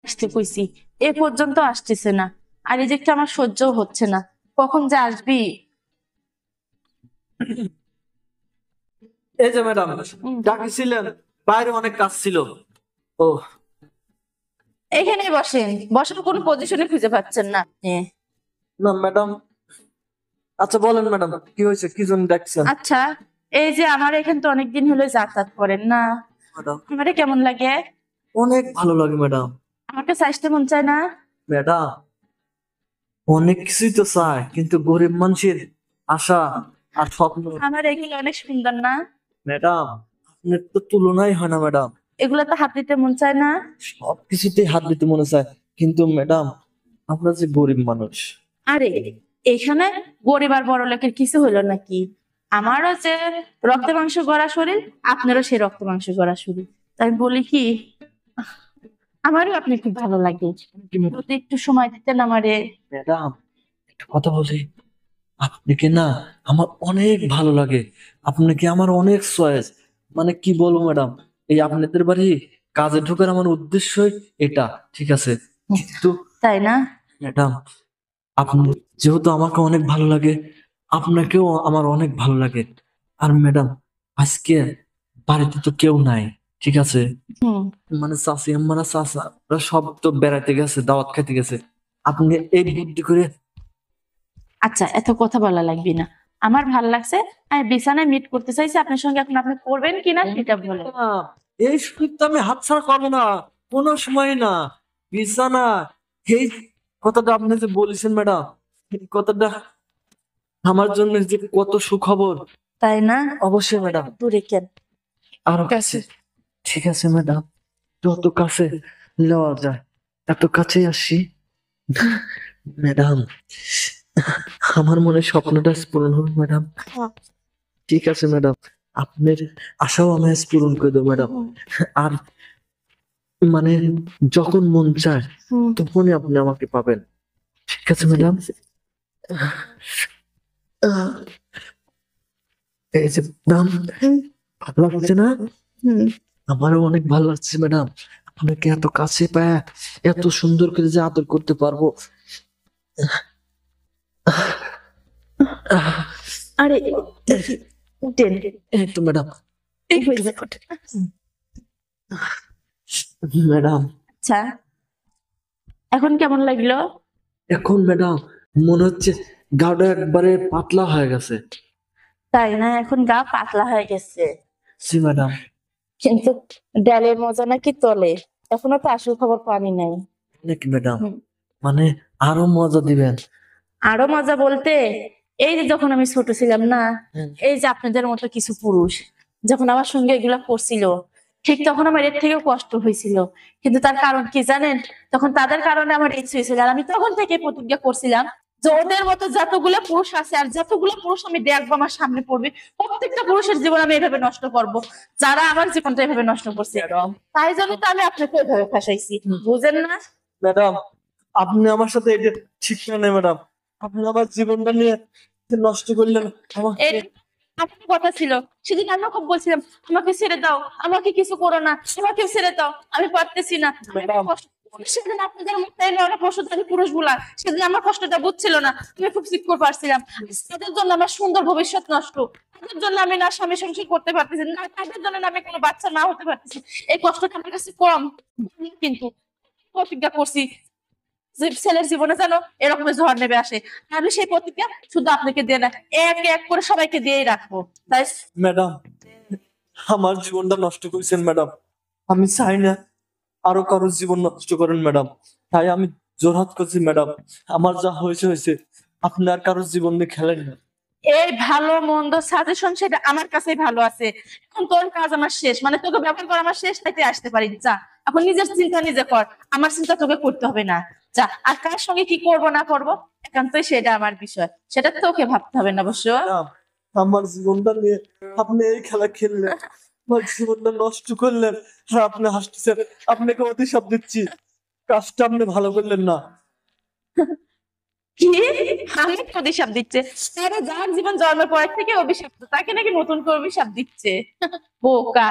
আসতে কইছি, এ পর্যন্ত আসতেছে না। আর এই যে একটু আমার সহ্য হচ্ছে না, কখন যে আসবি। এই যে ম্যাডাম, উম, ডাকিছিলেন? বাইরে অনেক কাজ ছিল। ও এখানে বসেন, বসার কোনো পজিশনে খুঁজে পাচ্ছেন না আপনি। না ম্যাডাম, আচ্ছা বলেন ম্যাডাম, কি হয়েছে, কি জন্য ডাকছেন? আচ্ছা, এই যে আমার এখানে তো অনেকদিন হলো যাতায়াত করেন না, ম্যাডাম আমারে কেমন লাগে? অনেক ভালো লাগে ম্যাডাম। আমার কাছে আসতে মন চায় না? ম্যাডাম অনেক কিছুই তো চায়, কিন্তু গরিব মানুষের আশা আর স্বপ্ন। আমার এগুলো অনেক সুন্দর না? ম্যাডাম আপনার তো তুলনাই হয় না ম্যাডাম। এগুলো তো হাত দিতে মন চায় না? সবকিছুতেই হাত দিতে মনে চায়, কিন্তু ম্যাডাম আমরা যে গরিব মানুষ। আরে, এখানে গরিব আর বড় লোকের কিছু হলো নাকি? আমারও যে রক্ত মাংস গড়া শরীর, আপনারও সেই রক্ত মাংস গড়া শরীর। তাই বলি কি, আমারও আপনি খুব ভালো লাগে। যদি একটু সময় দিতেন আমারে। ম্যাডাম একটা কথা বলি, আপনাকে না আমার অনেক ভালো লাগে। আপনাকে আমার অনেক চয়েস, মানে কি বলবো ম্যাডাম, এই আপনাদের বাড়ি কাজে ঢোকার আমার উদ্দেশ্যই এটা, ঠিক আছে? কিন্তু তাই না? ম্যাডাম আপনি যেহেতু আমাকে অনেক ভালো লাগে, আপনাকেও আমার অনেক ভালো লাগে। আর ম্যাডাম আজকে বাড়িতে তো কেউ নাই, ঠিক আছে? হুম। মানে চাচি আম্মারা চাচা ওরা সব তো বেড়াতে গেছে, দাওয়াত খাইতে গেছে। আপনি এই বুদ্ধি করে আচ্ছা, এত কথা বলা লাগবে না। আমার ভাল লাগছে, আমি বিছানায় মিট করতে চাইছি আপনার সঙ্গে। এখন আপনি করবেন কিনা সেটা বলেন। না, এই সুযোগ তো আমি হাতছাড়া করবো না, কোনো সময় না। বিছানা, এই কথাটা আপনি যে বলেছেন ম্যাডাম, এই কথাটা আমার জন্য যে কত সুখবর। তাই না? অবশ্যই ম্যাডাম, দূরে কেন? আরো কাছে। ঠিক আছে ম্যাডাম, যত কাছে নেওয়া যায় এত কাছেই আসি। ম্যাডাম আমার মনে স্বপ্নটা আজ পূরণ হবে ম্যাডাম। ঠিক আছে ম্যাডাম, আপনার আশাও আমি আজ পূরণ করে দেবো ম্যাডাম। আর মানে যখন মন চায় হুম। তখনই আপনি আমাকে পাবেন, ঠিক আছে ম্যাডাম? আহ, এই যে ম্যাডাম, ভালো লাগছে না? হুম। আমারও অনেক ভালো লাগছে ম্যাডাম। আপনাকে এত কাছে পায়, এত সুন্দর করে যে আদর করতে পারবো। আহ, আরে, দেখি, উঠেন। এই তো ম্যাডাম, এই হয়েছে। ম্যাডাম আচ্ছা, এখন কেমন লাগলো? এখন ম্যাডাম মনে হচ্ছে গাটা একবারে পাতলা হয়ে গেছে। তাই না? এখন গা পাতলা হয়ে গেছে। জি ম্যাডাম। কিন্তু ডালের মজা নাকি তলে, এখনো তো আসল খবর পানি নাই। নাকি ম্যাডাম, হুম। মানে আরো মজা দিবেন? আরো মজা বলতে, এই যে যখন আমি ছোট ছিলাম না, হুম। এই যে আপনাদের মতো কিছু পুরুষ যখন আমার সঙ্গে এগুলা করছিল, ঠিক তখন আমার এর থেকেও কষ্ট হয়েছিল। কিন্তু তার কারণ কি জানেন? তখন তাদের কারণে আমার ইচ্ছে হয়েছিল, আর আমি তখন থেকে প্রতিজ্ঞা করছিলাম যে ওদের মতো যতগুলো পুরুষ আছে আর যতগুলো পুরুষ আমি দেখবো আমার সামনে পড়বে, প্রত্যেকটা পুরুষের জীবন আমি এভাবে নষ্ট করব, যারা আমার জীবনটা এভাবে নষ্ট করছে। তাই জন্য তো আমি আপনাকে ওইভাবে ফাঁসাইছি, বুঝেন না? ম্যাডাম আপনি আমার সাথে এটা ঠিক না ম্যাডাম, আপনি আমার জীবনটা নিয়ে নষ্ট করলেন আমাকে। এই আপনার কথা ছিল, সেদিন আমি খুব বলছিলাম আমাকে ছেড়ে দাও, আমাকে কিছু করো না, আমাকে ছেড়ে দাও, আমি পারতেছি না, আমি ম্যাডাম কষ্ট- সেদিন আপনাদের মধ্যে ওরা পশুধারী পুরুষ গুলা, সেদিন আমার কষ্টটা বুঝছিল না, আমি খুব সিক করে পারছিলাম। তাদের জন্য আমার সুন্দর ভবিষ্যৎ নষ্ট, তাদের জন্য আমি না স্বামী সংসার করতে পারতেছি না, তাদের জন্য না আমি কোনো বাচ্চা না হতে পারতেছি। এই কষ্টটা আমার কাছে কম, কিন্তু প্রতিজ্ঞা করছি যে ছেলের জীবনে যেন এরকমের ঝড় নেমে আসে, আমি সেই প্রতিজ্ঞা শুধু আপনাকে দিয়ে না, এক এক করে সবাইকে দিয়েই রাখবো। তাই ম্যাডাম আমার জীবনটা নষ্ট করেছেন ম্যাডাম, আমি চাই না আরো কারোর জীবন নষ্ট করেন ম্যাডাম। তাই আমি জোরহাত করছি ম্যাডাম, আমার যা হয়েছে হয়েছে, আপনি আর কারোর জীবন নিয়ে খেলেন না। এই ভালো মন্দ সাজেশন সেটা আমার কাছেই ভালো আছে। এখন তোর কাজ আমার শেষ, মানে তোকে ব্যবহার করা আমার শেষ, তাইতে আসতে পারি, যা এখন নিজের চিন্তা নিজে কর, আমার চিন্তা তোকে করতে হবে না। যা, আর কার সঙ্গে কি করব না করব একান্তই সেটা আমার বিষয়, সেটা তোকে ভাবতে হবে না অবশ্য। ম্যাডাম আমার জীবনটা নিয়ে আপনি এই খেলা খেললেন, আমার জীবনটা নষ্ট করলেন। আর আপনি হাসতেছেন, আপনাকে অভিশাপ দিচ্ছি, কাজটা আপনি ভালো করলেন না। কি? আমি অভিশাপ দিচ্ছে? আরে যার জীবন জন্মের পর থেকে অভিশপ্ত, তাকে নাকি নতুন করে অভিশাপ দিচ্ছে? বোকা।